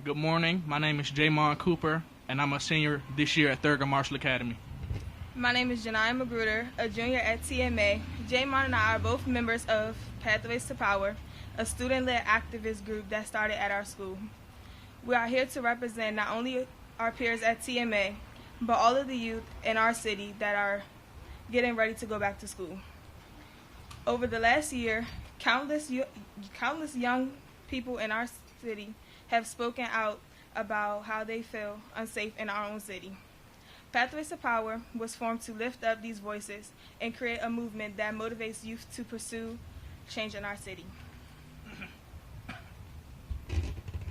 Good morning. My name is Jamon Cooper, and I'm a senior this year at Thurgood Marshall Academy. My name is Janiyah Magruder, a junior at TMA. Jamon and I are both members of Pathways to Power, a student-led activist group that started at our school. We are here to represent not only our peers at TMA, but all of the youth in our city that are getting ready to go back to school. Over the last year, countless young people in our city have spoken out about how they feel unsafe in our own city. Pathways to Power was formed to lift up these voices and create a movement that motivates youth to pursue change in our city.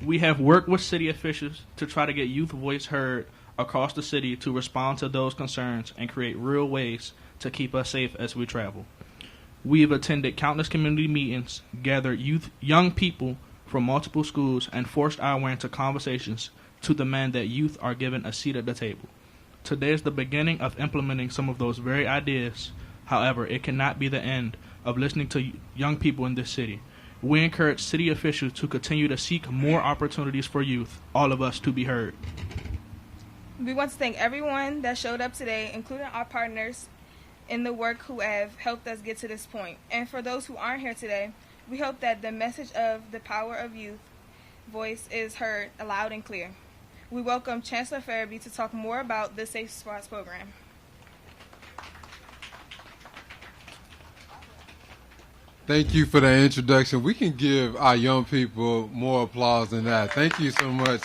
We have worked with city officials to try to get youth voice heard across the city to respond to those concerns and create real ways to keep us safe as we travel. We have attended countless community meetings, gathered young people from multiple schools, and forced our way into conversations to demand that youth are given a seat at the table. Today is the beginning of implementing some of those very ideas. However, it cannot be the end of listening to young people in this city. We encourage city officials to continue to seek more opportunities for youth, all of us, to be heard. We want to thank everyone that showed up today, including our partners in the work who have helped us get to this point. And for those who aren't here today, we hope that the message of the power of youth voice is heard loud and clear. We welcome Chancellor Farabee to talk more about the Safe Spots program. Thank you for that introduction. We can give our young people more applause than that. Thank you so much.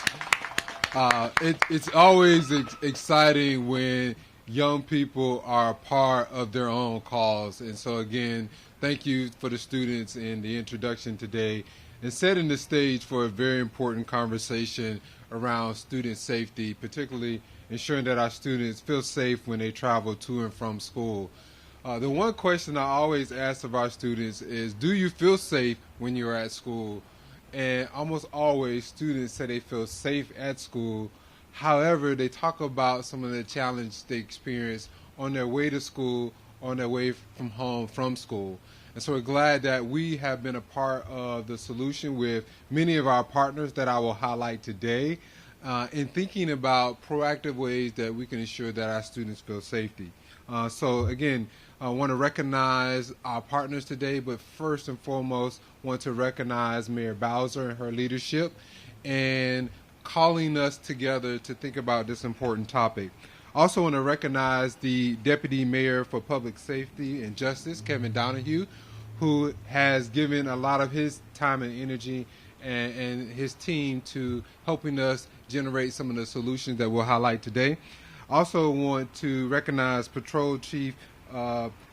It's always exciting when young people are a part of their own cause. And so, again, thank you for the students in the introduction today and setting the stage for a very important conversation around student safety, particularly ensuring that our students feel safe when they travel to and from school. The one question I always ask of our students is, do you feel safe when you're at school? And almost always students say they feel safe at school. However, they talk about some of the challenges they experience on their way to school, on their way from home from school. And so we're glad that we have been a part of the solution with many of our partners that I will highlight today in thinking about proactive ways that we can ensure that our students feel safety. So again, I want to recognize our partners today, but first and foremost, want to recognize Mayor Bowser and her leadership and calling us together to think about this important topic. Also want to recognize the Deputy Mayor for Public Safety and Justice, Kevin Donahue, who has given a lot of his time and energy and his team to helping us generate some of the solutions that we'll highlight today. Also want to recognize Patrol Chief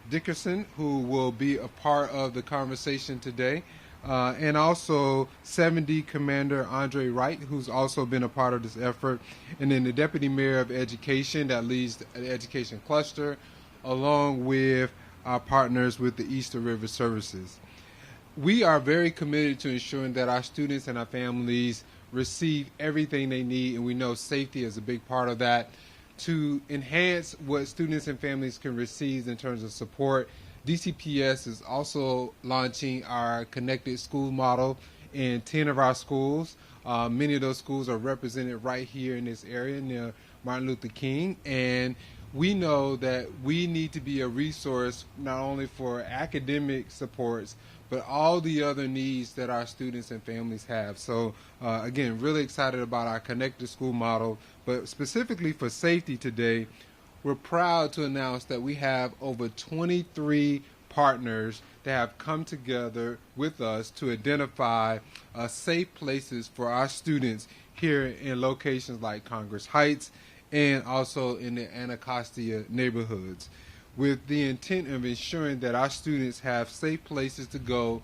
Dickerson, who will be a part of the conversation today, and also 70 Commander Andre Wright, who's also been a part of this effort, and then the Deputy Mayor of Education that leads the Education Cluster, along with our partners with the Easter River Services. We are very committed to ensuring that our students and our families receive everything they need, and we know safety is a big part of that. To enhance what students and families can receive in terms of support, DCPS is also launching our connected school model in 10 of our schools. Many of those schools are represented right here in this area near Martin Luther King, and we know that we need to be a resource not only for academic supports, but all the other needs that our students and families have. So again, really excited about our connected school model, but specifically for safety today, we're proud to announce that we have over 23 partners that have come together with us to identify safe places for our students here in locations like Congress Heights and also in the Anacostia neighborhoods, with the intent of ensuring that our students have safe places to go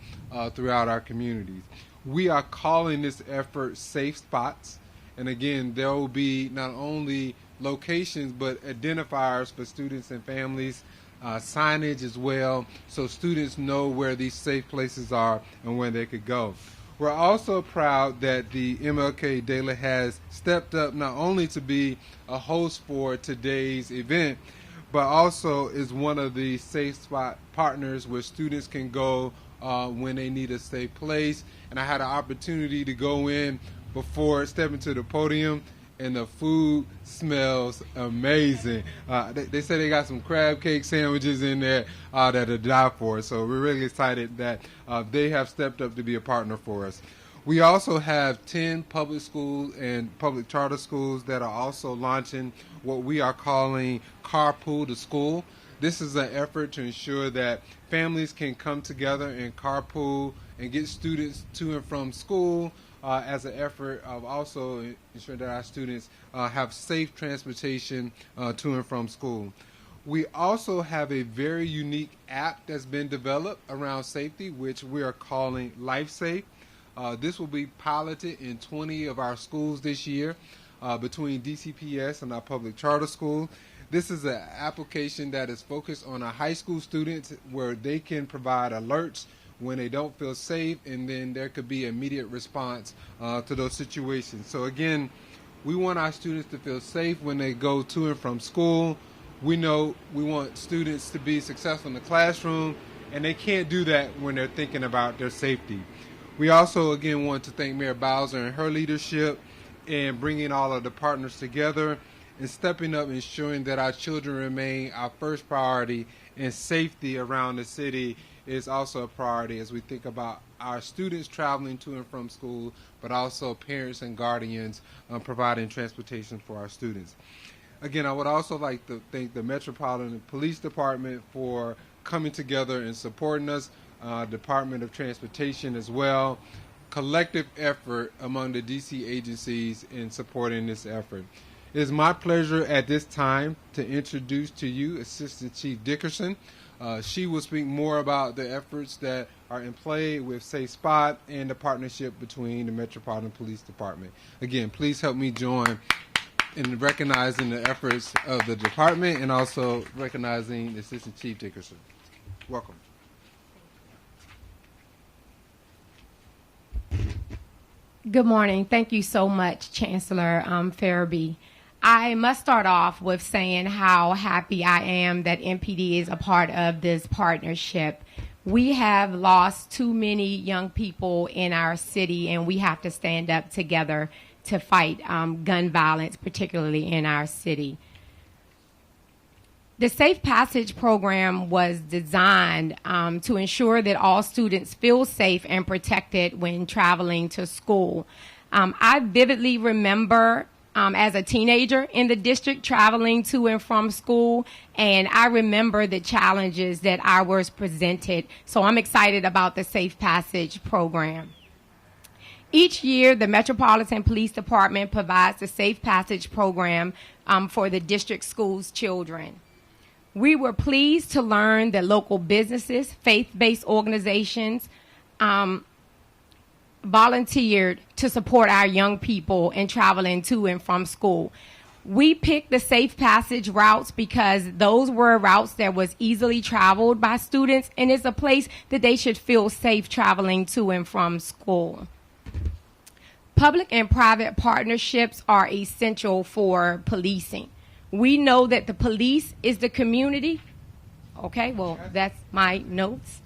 throughout our communities. We are calling this effort Safe Spots, and again, there will be not only locations but identifiers for students and families, signage as well, so students know where these safe places are and where they could go. We're also proud that the MLK Daily has stepped up not only to be a host for today's event, but also is one of the Safe Spot partners where students can go when they need a safe place. And I had an opportunity to go in before stepping to the podium, and the food smells amazing. They say they got some crab cake sandwiches in there that are die for. So we're really excited that they have stepped up to be a partner for us. We also have 10 public schools and public charter schools that are also launching what we are calling Carpool to School. This is an effort to ensure that families can come together and carpool and get students to and from school, as an effort of also ensuring that our students have safe transportation to and from school. We also have a very unique app that's been developed around safety, which we are calling LifeSafe. This will be piloted in 20 of our schools this year between DCPS and our public charter school. This is an application that is focused on our high school students where they can provide alerts when they don't feel safe, and then there could be immediate response to those situations. So again, we want our students to feel safe when they go to and from school. We know we want students to be successful in the classroom, and they can't do that when they're thinking about their safety. We also, again, want to thank Mayor Bowser and her leadership in bringing all of the partners together and stepping up, ensuring that our children remain our first priority, and safety around the city is also a priority as we think about our students traveling to and from school, but also parents and guardians providing transportation for our students. Again, I would also like to thank the Metropolitan Police Department for coming together and supporting us, Department of Transportation as well. Collective effort among the DC agencies in supporting this effort. It is my pleasure at this time to introduce to you Assistant Chief Dickerson. She will speak more about the efforts that are in play with Safe Spot and the partnership between the Metropolitan Police Department. Again, please help me join in recognizing the efforts of the department and also recognizing Assistant Chief Dickerson. Welcome. Good morning. Thank you so much, Chancellor Farabee. I must start off with saying how happy I am that MPD is a part of this partnership. We have lost too many young people in our city, and we have to stand up together to fight gun violence, particularly in our city. The Safe Passage program was designed to ensure that all students feel safe and protected when traveling to school. I vividly remember as a teenager in the district traveling to and from school, and I remember the challenges that I was presented. So I'm excited about the Safe Passage program. Each year, the Metropolitan Police Department provides the Safe Passage program for the district schools' children. We were pleased to learn that local businesses, faith-based organizations, volunteered to support our young people in traveling to and from school. We picked the Safe Passage routes because those were routes that was easily traveled by students, and it's a place that they should feel safe traveling to and from school. Public and private partnerships are essential for policing. We know that the police is the community. Okay, well, that's my notes.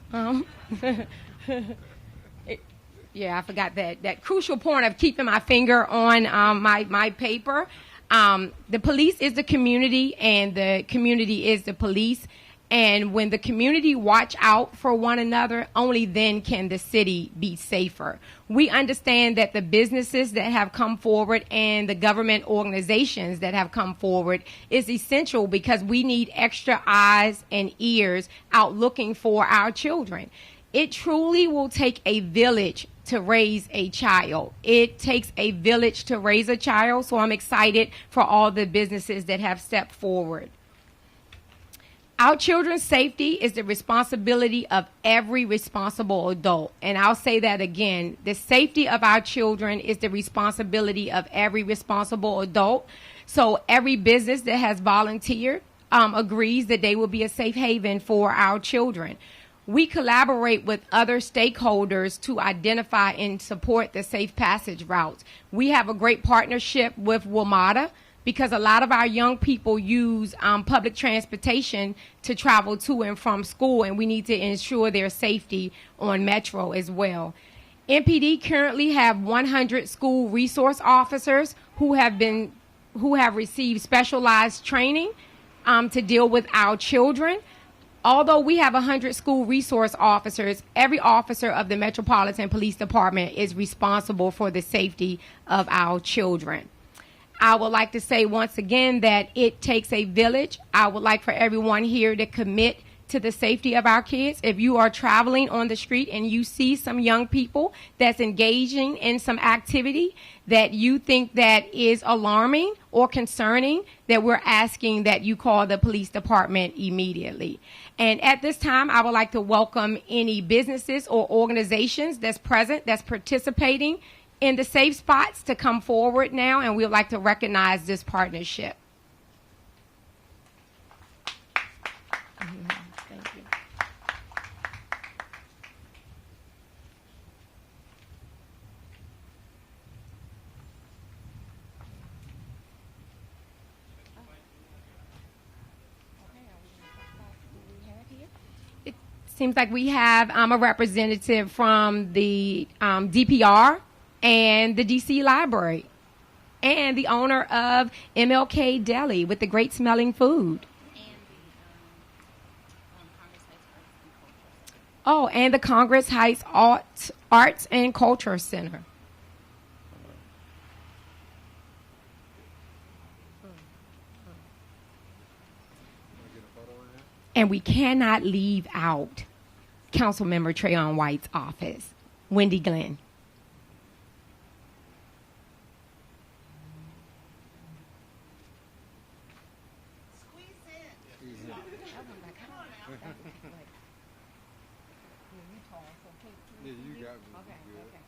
Yeah, I forgot that crucial point of keeping my finger on my paper. The police is the community, and the community is the police. And when the community watch out for one another, only then can the city be safer. We understand that the businesses that have come forward and the government organizations that have come forward is essential because we need extra eyes and ears out looking for our children. It truly will take a village to raise a child. It takes a village to raise a child, so I'm excited for all the businesses that have stepped forward. Our children's safety is the responsibility of every responsible adult. And I'll say that again. The safety of our children is the responsibility of every responsible adult. So every business that has volunteered agrees that they will be a safe haven for our children. We collaborate with other stakeholders to identify and support the Safe Passage routes. We have a great partnership with WMATA, because a lot of our young people use public transportation to travel to and from school, and we need to ensure their safety on Metro as well. MPD currently have 100 school resource officers who have received specialized training to deal with our children. Although we have 100 school resource officers, every officer of the Metropolitan Police Department is responsible for the safety of our children. I would like to say once again that it takes a village. I would like for everyone here to commit to the safety of our kids. If you are traveling on the street and you see some young people that's engaging in some activity that you think that is alarming or concerning, that we're asking that you call the police department immediately. And at this time, I would like to welcome any businesses or organizations that's present, that's participating in the safe spots to come forward now, and we would like to recognize this partnership. Thank you. It seems like we have a representative from the DPR and the DC Library, and the owner of MLK Deli with the great smelling food. Oh, and the Congress Heights Arts and Culture Center. And we cannot leave out Councilmember Trayon White's office, Wendy Glenn. Yeah, you got me. Okay.